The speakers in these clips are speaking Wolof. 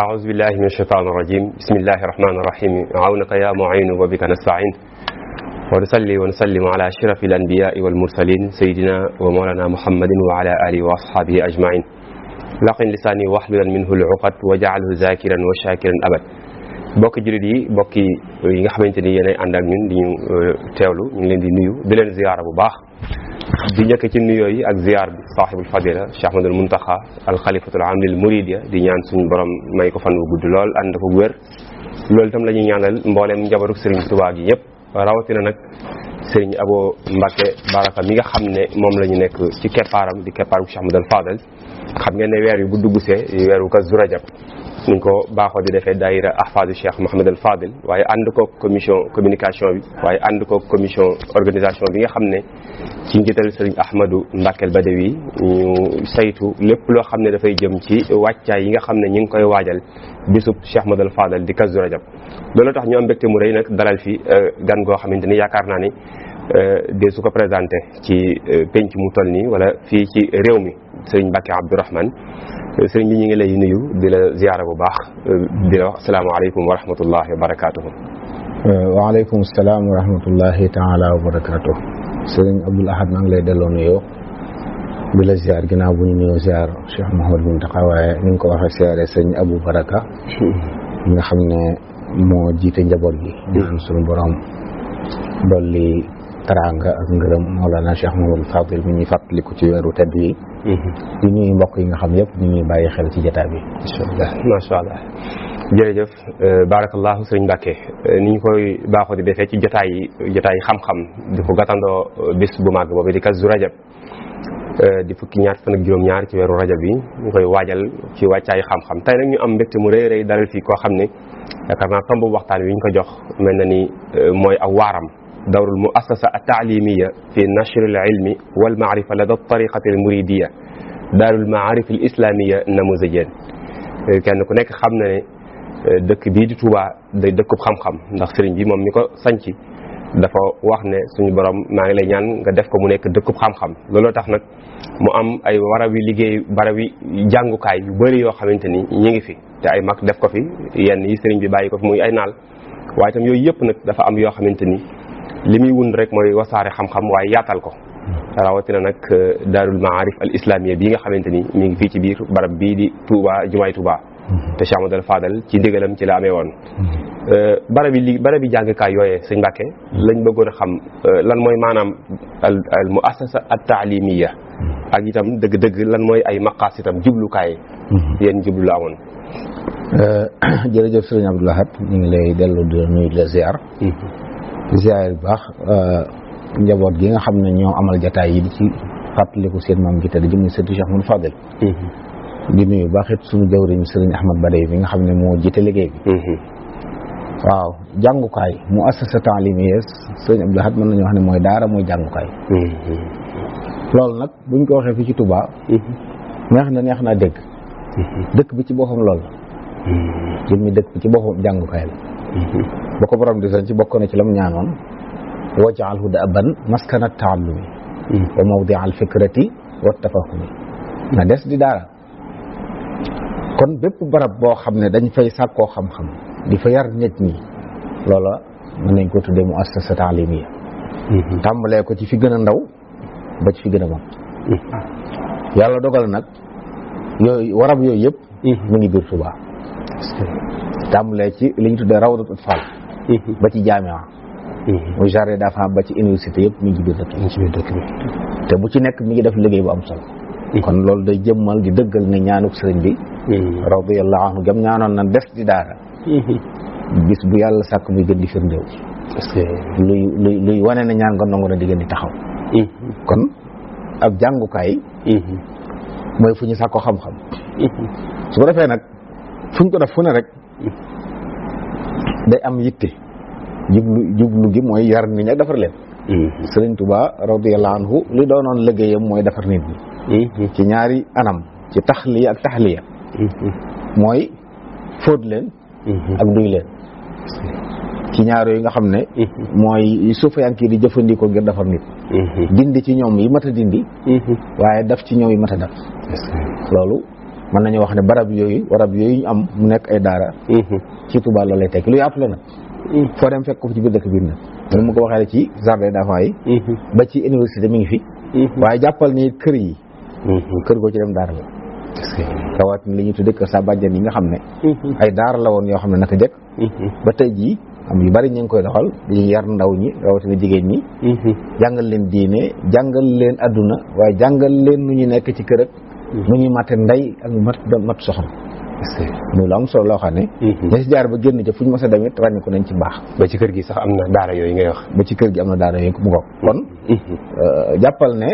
أعوذ بالله من الشيطان الرجيم بسم الله الرحمن الرحيم عونك يا معين وبك نستعين ونصلي ونسلم على أشرف الأنبياء والمرسلين سيدنا ومولانا محمد وعلى آله وأصحابه أجمعين laqin lisaani waxlulan minhu al-uqad waj'alhu zakiran wa shakiran abad bokki jullit yi bokki yi nga xamante ni yéenay ànd ak ñun di ñu teewlu ñu ngi leen di nuyu di leen ziyaara bu baax di njëkk ci nuyoo yi ak ziyaar bi saaxibul fadila Cheikh Ahmadul Muntaxa al xalifatul aam lil muridiya di ñaan suñu borom may ko fan wu gudd lool ànd ko wér loolu itam la ñuy ñaanal mbooleem njabaru Sëriñ Tuubaa gi yëpp rawatina nag Sëriñ Abo Mbacke Baraka mi nga xam ne moom la ñu nekk ci keppaaram di keppaaru Cheikh Ahmadul Fadal xam ngeen ne weer yu bu duggsee weeru Kazu Rajab niñ ko baaxoo di defee daayira ahfaadu Cheikh Mouhamed al Fadil waaye ànd ko commission communication bi waaye ànd ko commission organisation bi nga xam ne ci njiital Sëriñ Ahmadou Mbacke Badawi ñu saytu lépp loo xam ne dafay jëm ci wàccaay yi nga xam ne ñu ngi koy waajal bisub Cheikh Mouhamed al Fadal di Kazu Rajab loolu tax ñu am mbégte mu rëy nag dalal fi gan goo xamante ni yaakaar naa ni de su ko présenté ci penc mu toll nii wala fii ci réew mi sëriñ Mbacke Abdourahmane sëriñ bi ñu ngi lay nuyu di la ziyaara bu baax di la wax asalaamaaleykum wa rahmatullahi wa barakaatuhu. waaleykum salaam wa rahmatullahi taala wa barakaatuhu. sëriñ Abdoul Ahad maa ngi lay delloo nuyoo di la ziyaar ginnaaw bu ñu nuyoo ziyaar Cheikh Mouhamadou Mountakha waaye ni nga ko waxee ziyaare sëriñ Abou Baraka nga xam ne moo jiite njaboot gi. ñaan suñu borom dolli teraanga ak ngërëm Mawlana Cheikh Mouhamadou Fadil mi ñuy fàttaliku ci weeru tedd yi di ñuy mbokk yi nga xam yëpp ñu ñuy bàyyi xel ci jotaay bi incha allah. macha allah jërëjëf barakallahu sëriñ Mbacke ni ñu koy baaxoo di defee ci jotaay xam-xam di ko gàttandoo bis bu màgg boobu di Kazu Rajab di fukki ñaar fan ak juróom-ñaar ci weeru rajab yi ñu koy waajal ci wàccaay xam-xam tey nag ñu am mbégte mu rëy rëy dalal fii koo xam ne yaakaar naa tomb waxtaan wi ñu ko jox mel na ni mooy aw waaram dawrul muassasa at-ta'limiyya fi nashr al-ilmi wal ma'rifa lada at-tariqati al-muridiyya daarul ma'arif al-islamiyya namuzajiyyan kenn ku nekk xam na ne dëkk bii di Touba day dëkkub xam-xam ndax sëriñ bi moom mi ko sanci dafa wax ne suñu borom maa ngi lay ñaan nga def ko mu nekk dëkkub xam-xam looloo tax nag mu am ay barabi liggéey barabi jàngukaay yu bëri yoo xamante ni ñi ngi fi te ay mag def ko fi yenn yi sëriñ bi bàyyi ko fi muy ay naal waaye itam yooyu yëpp nag dafa am yoo xamante ni li muy wund rek mooy wasaare xam-xam waaye yaatal ko rawatina nag daarul maarif al islamiyya bii nga xamante ni mi ngi fii ci biir barab bii di Touba jumaay Touba te Cheikh Ahmadou Fadal ci ndigalam ci la amee woon barabi jàngkaay yooyee sëñ Mbacke lañ bëggoon a xam lan mooy maanaam al muassasa at taalimiyya ak itam dëgg-dëgg lan mooy ay maqaas itam jublukaay yéen jublu la amoon. jërëjëf sëriñ Abdoul Ahad ñu ngi lay dellu di nuyu la ziar ziar bu baax njaboot gi nga xam ne ñoo amal jataay yi di ci fàttaliku seen maam gi te di jëm sëtu Cheikh Ahmadou Fadal di nuyu baax it suñu jawriñ sëriñ Ahmad Badawi bi nga xam ne moo jiite liggéey bi waaw jàngukaay muassasa ta'limiyya sëriñ Abdoul Ahad mën nañu wax ne mooy daara mooy jàngukaay loolu nag buñ ko waxee fii ci Touba neex naa dégg dëkk bi ci boppam lool jëmmi dëkk bi ci boppam jàngukaay la ba ko borom di sañ ci bokk na ci lam ñaanoon waj'alhu da'ban maskana ta'allumi wa mawdi'a al-fikrati wa tafahumi na des di daara kon bépp barab boo xam ne dañ fay sàkkoo xam-xam di fa yar nit ñi loola mën nañ ko tuddee muassasa ta'limiyya tàmbalee ko ci fi gën a ndaw ba ci fi gën a mag yàlla dogal nag yooyu warab yooyu yëpp mu ngi biir Touba tàmbalee ci li ñu tuddee rawdatu atfal ba ci jaamia muy jardin d'enfants ba ci université yëpp mi ngi ci biir dëkk bi te bu ci nekk mi ngi def liggéey bu am solo kon loolu day jëmmal di dëggal ne ñaanuk sëriñ bi radiyallahu anhu gam ñaanoon na des di daara bis bu yàlla sàkk muy gën di firndéew luy wane ne ñaan nga nangu na di gën di taxaw kon ab jàngukaay mooy fu ñu sàkkoo xam-xam su ko defee nag fu ñu ko def fu ne rek day am yitte jublu gi mooy yar nit ñi ak defar leen Sëriñ Tuubaa radiyallahu anhu li doonoon liggéeyam mooy defar nit ñi ci ñaari anam ci taxliya ak taxliya mooy fóot leen ak duy leen ci ñaar yooyu nga xam ne mooy suufiyanke di jëfandikoo ngir defar nit dindi ci ñoom yi mat a dindi waaye def ci ñoom yi mat a def loolu mën nañu wax ne barab yooyu ñu am mu nekk ay daara ci Touba loolu lay tekki lu yaatu la nag foo dem fekk ko ci biir dëkk biir nag mën mu ko waxee ne ci jardin d'enfants yi ba ci université mi ngi fi waaye jàppal ni kër yi kër goo ci dem daara la rawatina li ñu tudde kër sa bàjjan yi nga xam ne ay daara la woon yoo xam ne naka jëkk ba tey jii am yu bari ñu ngi koy doxal di yar ndaw ñi rawatina jigéen ñi jàngal leen diine jàngal leen adduna waaye jàngal leen nu ñu nekk ci kër ak nu ñuy matte ndey ak mat soxna muy lu am solo loo xam ne ña si jaar ba génn ca fu ñu mës a demit ràññi ko nañ ci mbaax ba ci kër gi sax am na daara yooyu ngay wax ba ci kër gi am na daara yooyu mu ngoog kon jàppal ne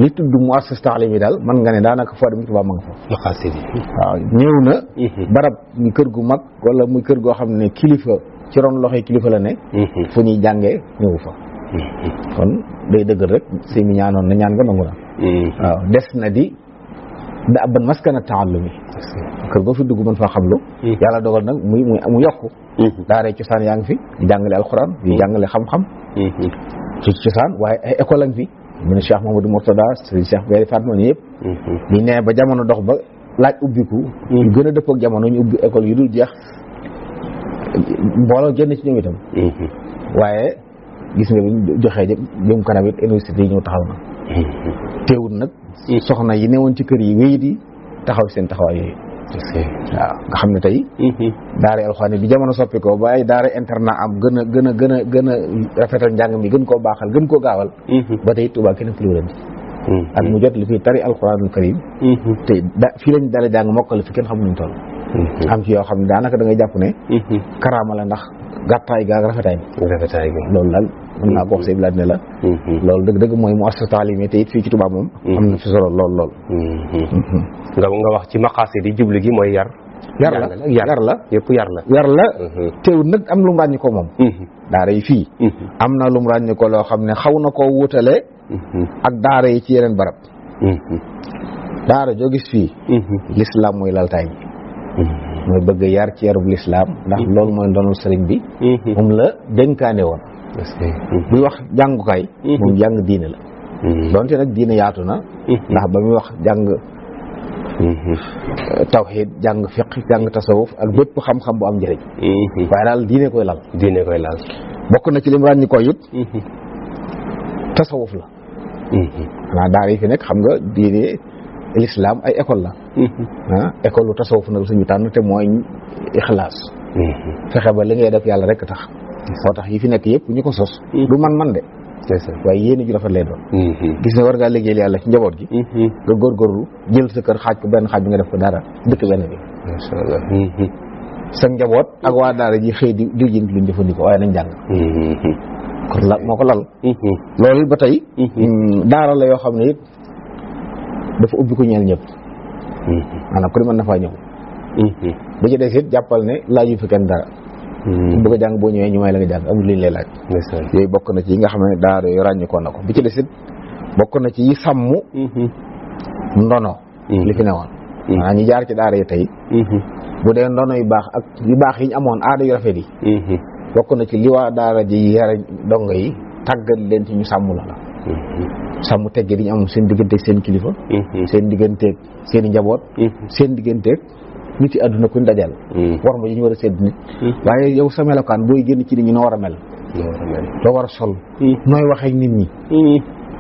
li tudd muassas taalim yi daal mën nga ne daanaka foo dem Tuubaa ma nga fa maqasid yi waaw ñëw na barab muy kër gu mag wala muy kër goo xam ne kilifa ci ron loxoy kilifa la ne fu ñuy jàngee ñëwu fa kon day dëggal rek si mi ñaanoon na ñaan nga nangu na waaw des na di da abban maskana taallumi kër goo fi dugg mën faa xamlu yàlla dogal nag mu yokku daaray cosaan yaa ngi fi di jàngale alxuraan di jàngale xam-xam ci cosaan waaye ay école a ngi fi mu ne Cheikh Mouhamadou Mourtada Serigne Cheikh Gaïndé Fatma ni yëpp ñu ne ba jamono dox ba laaj ubbiku yu gën a dëppoo ak jamono ñu ubbi école yu dul jeex mbooloo génn ci ñoom itam waaye gis nga biñ joxee jëm kanam it université yi ñëw taxaw na teewul nag soxna yi newoon ci kër yi wéy di taxaw seen taxawaay yooyu waaw nga xam ne tey daara alxuraan bi jamono soppi ko ba ay daara internat am gën a rafetal njàng mi gën koo baaxal gën koo gaawal ba tey Tuubaa kenn fu leen ak mu jot li fi tari alxuraanul karim te fii lañ dala jàng mokkal fi kenn xamuñu toll am ci yoo xam ne daanaka da ngay jàpp ne karaama la ndax gàttaay ga ak rafetaay bi loolu daal mën naa ko wax say bilaat ne la loolu dëgg-dëgg mooy muassasa taalimi te it fii ci Tuubaa moom am na fi solo lool nga wax ci maqasid yi jublu gi mooy yar la yëpp yar la teewul nag am lu mu ràññi ko moom daara yi fii am na lu mu ràññi ko loo xam ne xaw na koo wutale ak daara yi ci yeneen barab daara joo gis fii l'islam mooy laltaay bi mooy bëgg yar ci yarub l'islam ndax loolu mooy ndonul sëriñ bi moom la dénkaane woon buy wax jàngukaay moom jàng diine la donte nag diine yaatu na ndax ba muy wax jàng tawxiid jàng fiq jàng tasawuf ak bépp xam-xam bu am njëriñ waaye daal diine koy lal bokk na ci lim ràññi ko it tasawuf la xanaa daara yi fi nekk xam nga diine l'islam ay école la école lu tasawuf nag suñu tànn te mooy ixlaas fexe ba li ngay def yàlla rek tax moo tax yi fi nekk yëpp ñu ko sos du man de waaye yéen ju rafet lay doon gis ne war ngaa liggéeyal yàlla ci njaboot gi nga góorgóorlu jël sa kër xaaj ko benn xaaj bi nga def ko dara dëkk benn bi masha Allah sa njaboot ak waa daara ji xëy di jënd luñ jëfandikoo waaye nañ jàng kon la moo ko lal loolu ba tey daara la yoo xam ne it dafa ubbi ko ñeel ñëpp maanaam ku ne mën na faa ñëw ba ci des it jàppal ne laaju fi kenn dara ku bëgg a jàng boo ñëwee ñu may la nga jàng amul liñ lay laaj yooyu bokk na ci yi nga xam ne daara yooyu ràññikoon na ko bi ci des it bokk na ci yi sàmm ndono li fi newoon maanaam ñi jaar ci daara yi tey bu dee ndono yu baax ak yu baax yi ñu amoon aada yu rafet yi bokk na ci li waa daara ji yare dongo yi tàggat leen ci ñu sàmm la sàmm teggee di ñu am seen digganteeg seen kilifa seen digganteeg seen i njaboot seen digganteeg nit yi àdduna kuñ dajal war ma yi ñu war a sedd nit waaye yow sa melokaan booy génn ci nit ñi noo war a mel loo war a sol nooy waxee nit ñi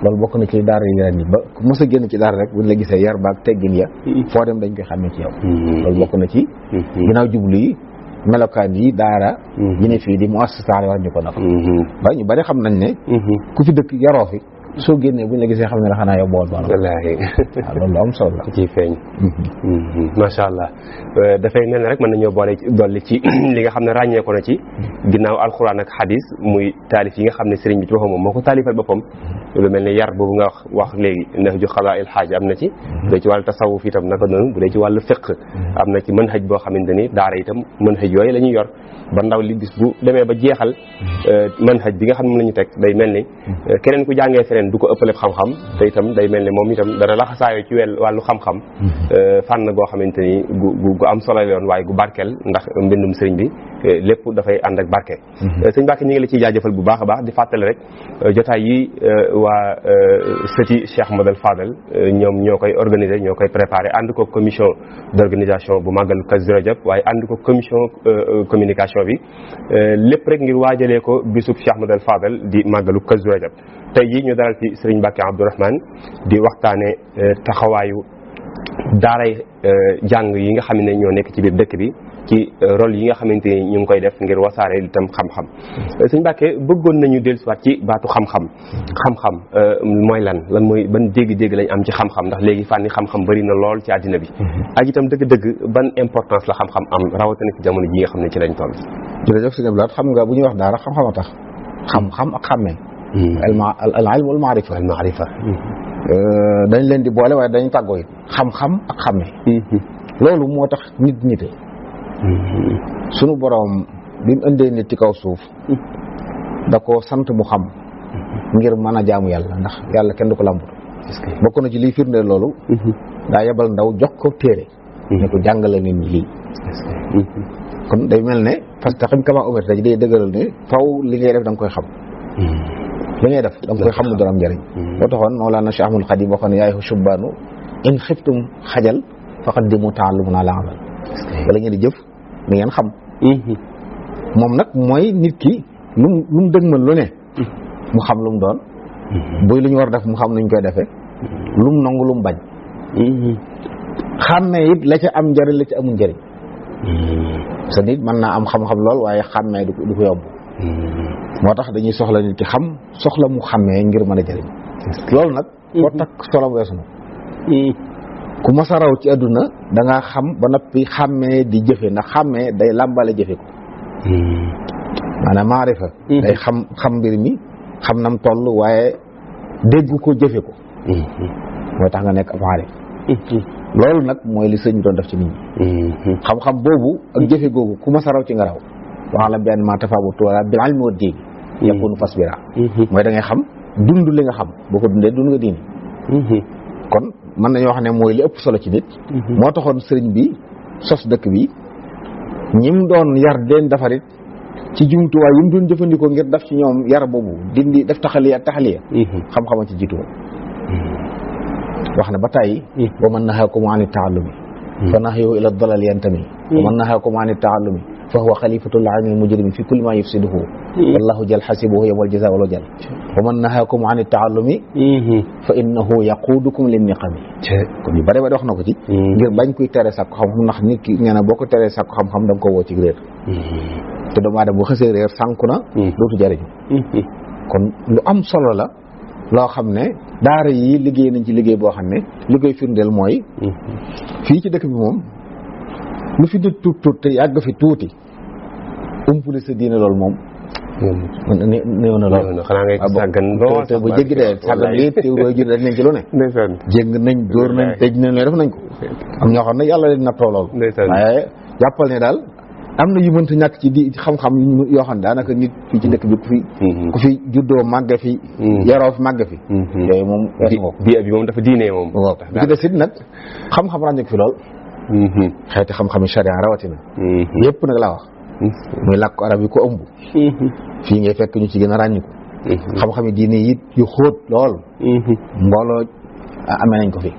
loolu bokk na ci daara yi ren ni ba mos a génn ci daara rek buñ la gisee yar baak teggin ya foo dem dañ koy xàmmee ci yow loolu bokk na ci ginnaaw jublu yi melokaan yi daara yi ne fii di muassasa war ñu ko nag ba ñu bari xam nañ ne ku fi dëkk yaroo fi soo génnee buñ la gisee xam ne la xanaa yow bool bool wallaahi waaw loolu am solo la ciy feeñ macha allah dafay mel ne rek mën nañoo boole dolli ci li nga xam ne ràññeeku na ci ginnaaw alxuraan ak xadis muy taalif yi nga xam ne sëriñ bi ci boppam moom moo ko taalifal boppam lu mel ne yar boobu nga wax léegi ndax ju xadaa il xaaj am na ci bu dee ci wàllu tasawuf itam naka noonu bu dee ci wàllu fiq am na ci manhaj boo xamante ni daara itam manhaj yooyu la ñuy yor ba ndaw li bis bu demee ba jeexal manhaj bi nga xam ne moom la ñu teg day mel ni keneen ku jàngee feneen du ko ëppale xam-xam te itam day mel ni moom itam dana laxasaayoo ci wàllu xam-xam fànn goo xamante ni gu am solo yoon waaye gu barkeel ndax mbindum sëriñ bi lépp dafay ànd ak barke sëñ Mbàkke ñi ngi la ciy jaajëfal bu baax a baax di fàttali rek jotaay yi waa sëti Cheikh Ahmadou Fadal ñoom ñoo koy organiser ñoo koy préparer ànd ko commission d'organisation bu màggal Kazu Rajab waaye ànd ko commission communication bi lépp rek ngir waajalee ko bisub Cheikh Ahmadou Fadal di màggalu Kazu Rajab tey jii ñu dalal fi Serigne Mbacké Abdourahmane di waxtaane taxawaayu daaray jàng yi nga xam ne ñoo nekk ci biir dëkk bi ci rôle yi nga xamante ni ñu ngi koy def ngir wasaare itam xam-xam sëñ Mbacké bëggoon nañu dellusiwaat ci baatu xam-xam mooy lan mooy ban dégg-dégg lañ am ci xam-xam ndax léegi fànni xam-xam bari na lool ci àddina bi ak itam dëgg-dëgg ban importance la xam-xam am rawatina ci jamono ji nga xam ne ci lañ toll. jërëjëf sëñ Abdoulaye xam nga bu ñuy wax daara xam-xam a tax xam-xam ak xàmmee al ilm wal maarifa dañ leen di boole waaye dañ tàggoo it xam-xam ak xàmmee loolu moo tax nite sunu boroom bi mu indee nit ci kaw suuf da ko sant mu xam ngir mën a jaamu yàlla ndax yàlla kenn du ko làmbut bokk na ci liy firndeel loolu daa yebal ndaw jox ko téere ne ko jàngale nit ñi lii kon day mel ne fastaqim kamaa umirta day dëgëral ne faw li ngay def da nga koy xam li ngay def da nga koy xam mu doon am njëriñ loo taxoon Mawlana Cheikh Ahmadul Khadim waxoon ne yaa ayyuha shubbaanu in xiftum xajal faqaddimu ta'alluman ala amal wala ngeen di jëf ni ngeen xam moom nag mooy nit ki lu mu dëgmal lu ne mu xam lu mu doon buy lu ñu war a def mu xam nuñ koy defee lu mu nangu lu mu bañ xàmmee it la ca am njëriñ la ca amul njëriñ sa nit mën naa am xam-xam lool waaye xàmmee du ko yomb moo tax dañuy soxla nit ki xam soxla mu xàmmee ngir mën a jëriñ loolu nag koo takk solo weesu na ku mas a raw ci àdduna da ngaa xam ba noppi xàmmee di jëfe ndax xàmmee day làmbale jëfe ko maanaam maarifa day xam mbir mi xam nam toll waaye dégg ko jëfe ko mooy tax nga nekk ab aarif loolu nag mooy li sëñ bi doon def ci nit ñi xam-xam boobu ak jëfe googu ku mas a raw ci nga raw wax la benn ma tafawutu wala bil ilmi wa diin yakunu fasbira mooy da ngay xam dund li nga xam boo ko dundee dund nga diini kon mën nañoo wax ne mooy li ëpp solo ci nit moo taxoon sëriñ bi sos dëkk bi ñim doon yar den defarit ci jumtuwaay yi mu doon jëfandikoo ngir def ci ñoom yar boobu dindi def taxaliya xam-xama ci jiitu wax na ba tàyyi wa man nahaakum ani taallumi fa nahyu ila dalal yantami wa man nahaakum ani taallumi fa huwa xalifatul aamil mujrimin fi kulli ma yufsiduhu wallahu jal xasibuhu yawmal jazaa wala jal wa man nahaakum ani taallumi fa innahu yaquudukum lin niqami kon yu bare ba wax na ko ci ngir bañ koy tere sàkku xam-xam ndax nit ki nee na boo ko teree sàkku xam-xam da nga ko woo ci réer te doomu aadama bu xësee réer sànku na dootu jariñu kon lu am solo la loo xam ne daara yi liggéey nañ ci liggéey boo xam ne li koy firndeel mooy fii ci dëkk bi moom lu fi nit tuut te yàgg fi tuuti umpule sa diine loolu moom néew na lool xanaa ngay sàggan te bu jéggi dee sàggan lii teew doo jur dañ leen ci lu ne jéng nañ dóor nañ tëj nañ leen def nañ ko am ñoo xam ne yàlla leen nattoo lool waaye jàppal ne daal am na yu mënta ñàkk ci di xam-xam yoo xam ne daanaka nit fii ci dëkk bi ku fi juddoo màgge fi yaroo fi màgge fi yooyu moom bi moom dafa diine moom bi ci des it nag xam-xam ràññeeku fi lool xeeti xam-xami charia rawatina yëpp nag laa wax muy làkk arab yi ko ëmb fii ngay fekk ñu ci gën a ràññiku xam-xami diine it yu xóot lool mbooloo amee nañ ko fi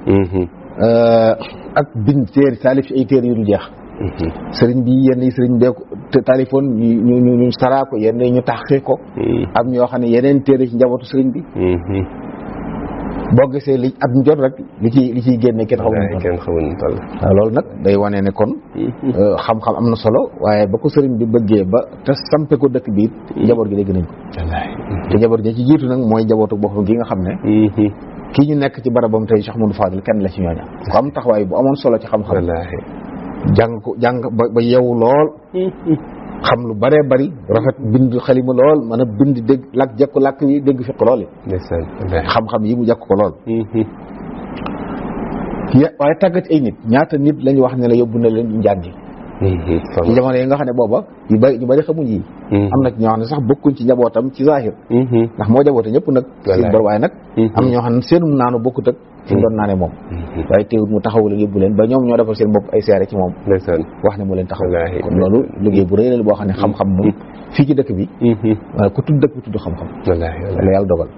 ak bind téere taalif ay téere yu dul jeex sëriñ bi yenn yi sëriñ bee ko téléphone ñu saraa ko yenn yi ñu taxee ko am ñoo xam ne yeneen téere ci njabootu sëriñ bi boo gisee li at mu jot rek li ciy génne kenn xamul toll waaw loolu nag day wane ne kon xam-xam am na solo waaye ba ko sëriñ bi bëggee ba te sampe ko dëkk bi njaboot gi dégg nañ ko te njaboot gi ci jiitu nag mooy njabootu boppam gi nga xam ne kii ñu nekk ci barabam tey Cheikh Ahmadou Fadil kenn la ci ñooña ko am taxawaay bu amoon solo ci xam-xam jàng ba yeewu lool xam lu bëree bëri rafet bind xalima lool mën a bind dégg jekku làkk yi dégg fiq lool yi xam-xam yi mu jekk ko lool waaye tàggat ay nit ñaata nit lañu wax ne la yóbbu na leen njàngi ci jamono yi nga xam ne booba ñu bëri xamuñ yi am na ñoo xam ne sax bokkuñ ci njabootam ci zahir ndax moo jaboote ñëpp nag seen bor waaye nag am ñoo xam ne seenum naanu bokkut ak fi mu doon naane moom waaye teewul mu taxaw leen yóbbu leen ba ñoom ñoo defal seen bopp ay seere ci moom wax ne mu leen taxaw kon loolu liggéey bu rëy la boo xam ne xam-xam moom fii ci dëkk bi waaye ku tudd dëkk bi tudd xam-xam la yàlla dogal